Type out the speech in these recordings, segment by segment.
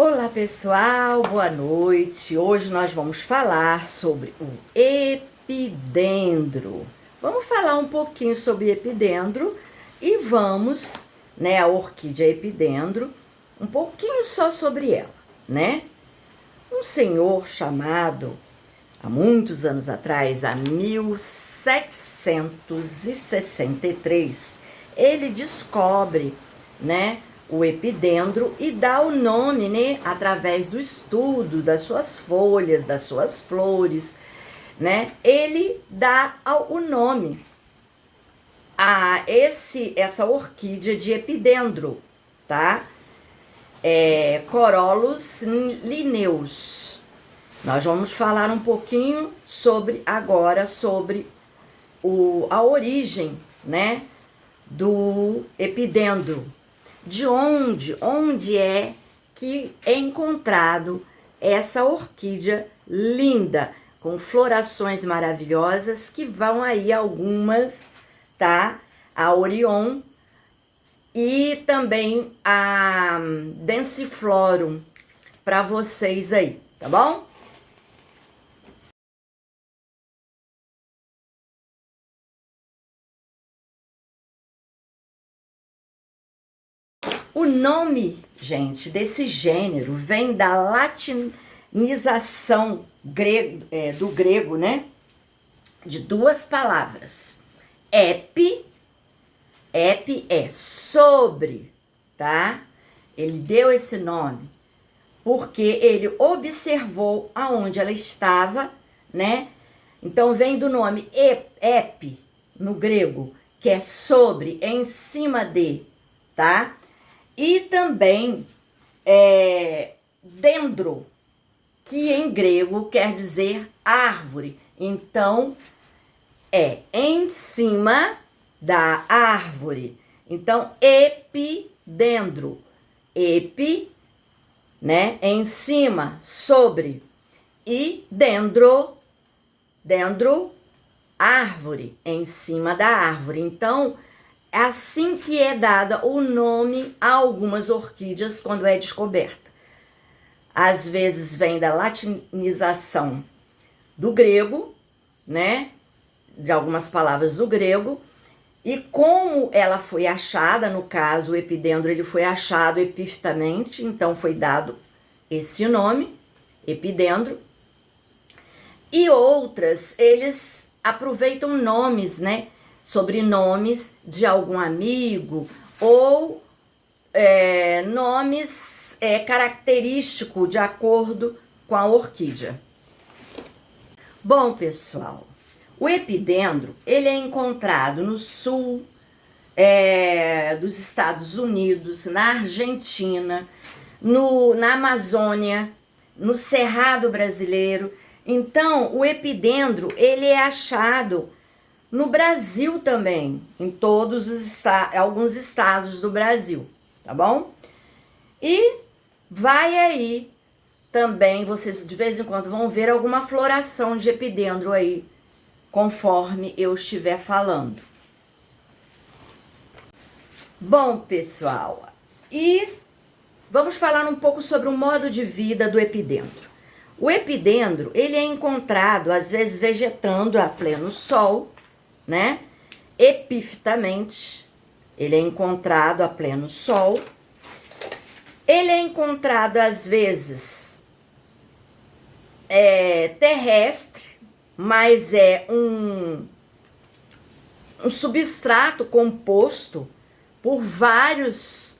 Olá pessoal, boa noite. Hoje nós vamos falar sobre o epidendro. Vamos falar um pouquinho sobre epidendro e vamos, a orquídea epidendro, um pouquinho só sobre ela, né? Um senhor chamado, há muitos anos atrás, a 1763, ele descobre, o epidendro e dá o nome, através do estudo das suas folhas, das suas flores, ele dá o nome a essa orquídea de epidendro, tá? Corolus linneus. Nós vamos falar um pouquinho agora sobre a origem, do epidendro. De onde é que é encontrado essa orquídea linda, com florações maravilhosas, que vão aí algumas, tá? A Orion e também a Densiflorum, para vocês aí, tá bom? O nome, gente, desse gênero vem da latinização do grego, de duas palavras. Epi é sobre, tá? Ele deu esse nome porque ele observou aonde ela estava, Então vem do nome epi, no grego, que é sobre, em cima de, tá? E também dendro, que em grego quer dizer árvore. Então, em cima da árvore. Então, epidendro. Epi, em cima, sobre. E dendro, árvore, em cima da árvore. Então, é assim que é dada o nome a algumas orquídeas quando é descoberta. Às vezes vem da latinização do grego, de algumas palavras do grego, e como ela foi achada, no caso o epidendro, ele foi achado epifitamente, então foi dado esse nome, epidendro. E outras, eles aproveitam nomes, sobrenomes de algum amigo ou nomes característicos de acordo com a orquídea. Bom, pessoal, o epidendro ele é encontrado no sul dos Estados Unidos, na Argentina, na Amazônia, no Cerrado brasileiro. Então, o epidendro ele é achado no Brasil também, em alguns estados do Brasil, tá bom? E vai aí também, vocês de vez em quando vão ver alguma floração de epidendro aí, conforme eu estiver falando. Bom, pessoal, e vamos falar um pouco sobre o modo de vida do epidendro. O epidendro, ele é encontrado, às vezes, vegetando a pleno sol, epifitamente, ele é encontrado a pleno sol. Ele é encontrado, às vezes, terrestre, mas é um substrato composto por vários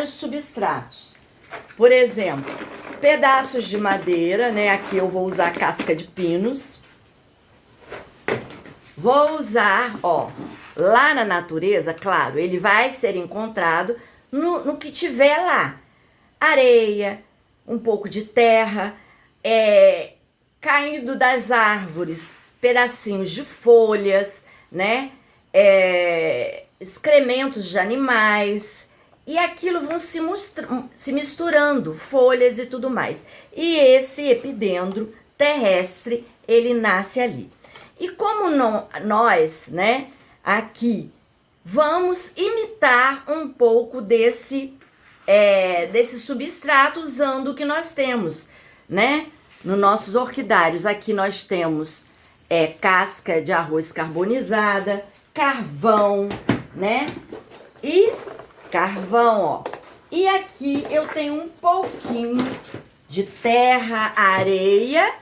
substratos. Por exemplo, pedaços de madeira, aqui eu vou usar casca de pinos. Vou usar, lá na natureza, claro, ele vai ser encontrado no que tiver lá. Areia, um pouco de terra, caindo das árvores, pedacinhos de folhas, excrementos de animais, e aquilo vão se misturando, folhas e tudo mais. E esse epidendro terrestre, ele nasce ali. E como nós, aqui, vamos imitar um pouco desse desse substrato usando o que nós temos, né? Nos nossos orquidários. Aqui nós temos casca de arroz carbonizada, carvão, né? E carvão, ó. E aqui eu tenho um pouquinho de terra, areia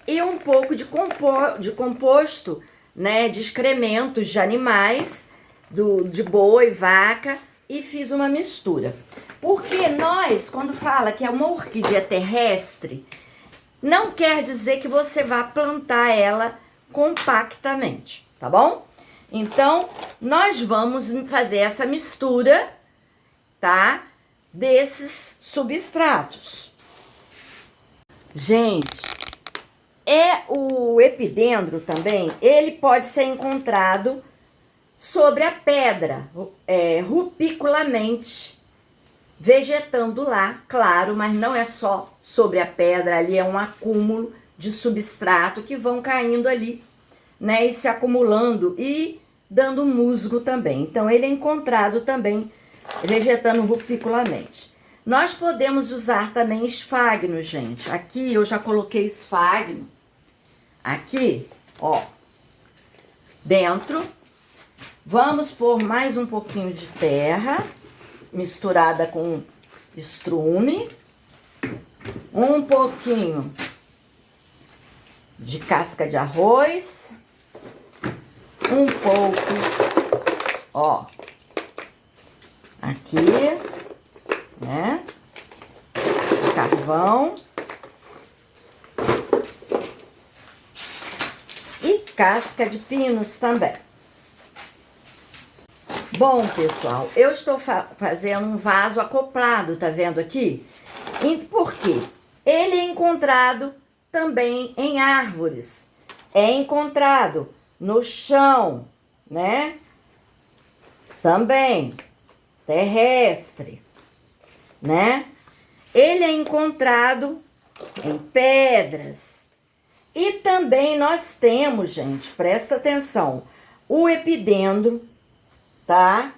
e um pouco de composto, né? De excrementos de animais, de boi, vaca, e fiz uma mistura. Porque nós, quando fala que é uma orquídea terrestre, não quer dizer que você vá plantar ela compactamente, tá bom? Então, nós vamos fazer essa mistura, tá? Desses substratos. Gente, o epidendro também, ele pode ser encontrado sobre a pedra, rupiculamente, vegetando lá, claro, mas não é só sobre a pedra, ali é um acúmulo de substrato que vão caindo ali, né, e se acumulando e dando musgo também. Então, ele é encontrado também vegetando rupiculamente. Nós podemos usar também esfagno, gente. Aqui eu já coloquei esfagno, aqui, ó, dentro. Vamos pôr mais um pouquinho de terra, misturada com estrume, um pouquinho de casca de arroz, um pouco, ó, aqui, né, de carvão e casca de pinos também. Bom, pessoal, eu estou fazendo um vaso acoplado, tá vendo aqui? E por quê? Ele é encontrado também em árvores, é encontrado no chão, né? Também terrestre, né? Ele é encontrado em pedras. E também nós temos, gente, presta atenção, o epidendro, tá?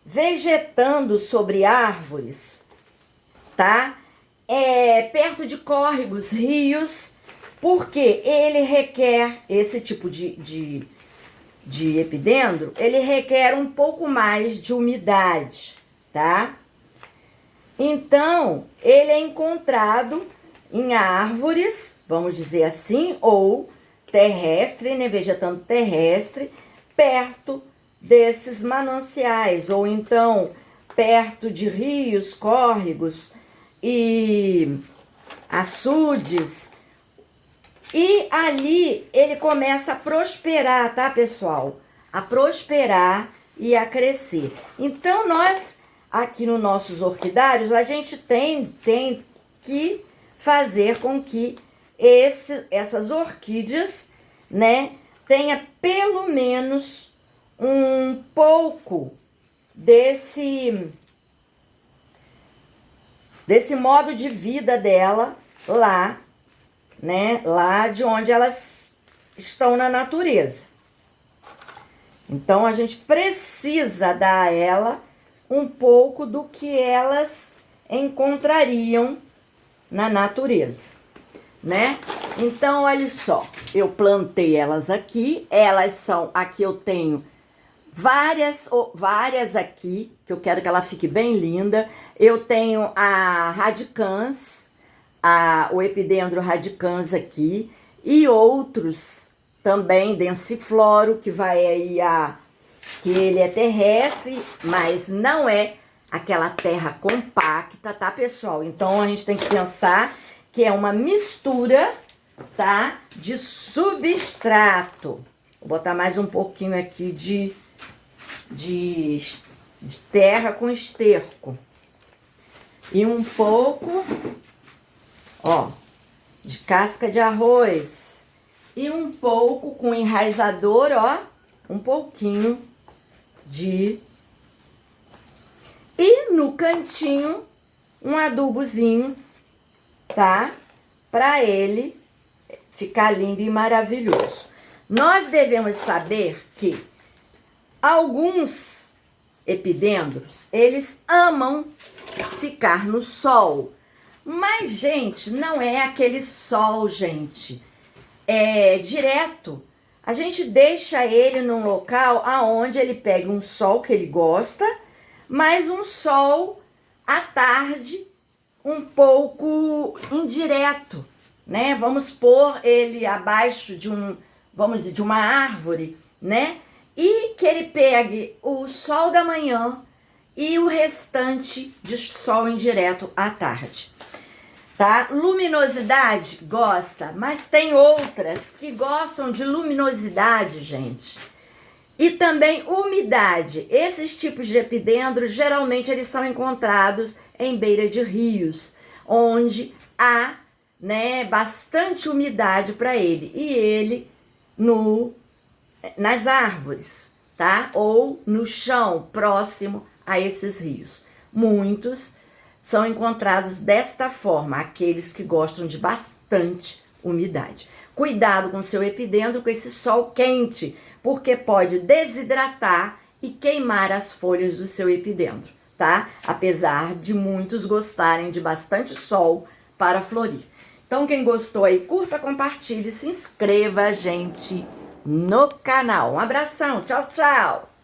Vegetando sobre árvores, tá? Perto de córregos, rios, porque ele requer, esse tipo de epidendro, ele requer um pouco mais de umidade, tá? Então, ele é encontrado em árvores, vamos dizer assim, ou terrestre, né? Vegetando terrestre, perto desses mananciais, ou então perto de rios, córregos e açudes. E ali ele começa a prosperar, tá, pessoal? A prosperar e a crescer. Então, nós, aqui nos nossos orquidários, a gente tem que fazer com que essas orquídeas, né, tenha pelo menos um pouco desse modo de vida dela lá, né? Lá de onde elas estão na natureza. Então, a gente precisa dar a ela um pouco do que elas encontrariam na natureza, né? Então, olha só, eu plantei elas aqui, aqui eu tenho várias aqui, que eu quero que ela fique bem linda. Eu tenho a radicans, o epidendro radicans aqui, e outros também, densifloro, que vai aí que ele é terrestre, mas não é aquela terra compacta, tá, pessoal? Então, a gente tem que pensar que é uma mistura, tá, de substrato. Vou botar mais um pouquinho aqui de terra com esterco. E um pouco, ó, de casca de arroz. E um pouco com enraizador, ó, um pouquinho de... E no cantinho, um adubozinho, tá? Pra ele ficar lindo e maravilhoso. Nós devemos saber que alguns epidendros, eles amam ficar no sol. Mas, gente, não é aquele sol, gente. É direto. A gente deixa ele num local aonde ele pega um sol que ele gosta, mas um sol à tarde um pouco indireto, né? Vamos pôr ele abaixo de vamos dizer, de uma árvore, né? E que ele pegue o sol da manhã e o restante de sol indireto à tarde. Tá? Luminosidade, gosta, mas tem outras que gostam de luminosidade, gente. E também umidade. Esses tipos de epidendro, geralmente, eles são encontrados em beira de rios, onde há, né, bastante umidade para ele. E ele nas árvores, tá? Ou no chão, próximo a esses rios. Muitos são encontrados desta forma, aqueles que gostam de bastante umidade. Cuidado com seu epidendro, com esse sol quente, porque pode desidratar e queimar as folhas do seu epidendro, tá? Apesar de muitos gostarem de bastante sol para florir. Então, quem gostou aí, curta, compartilhe, se inscreva, gente, no canal. Um abração, tchau, tchau!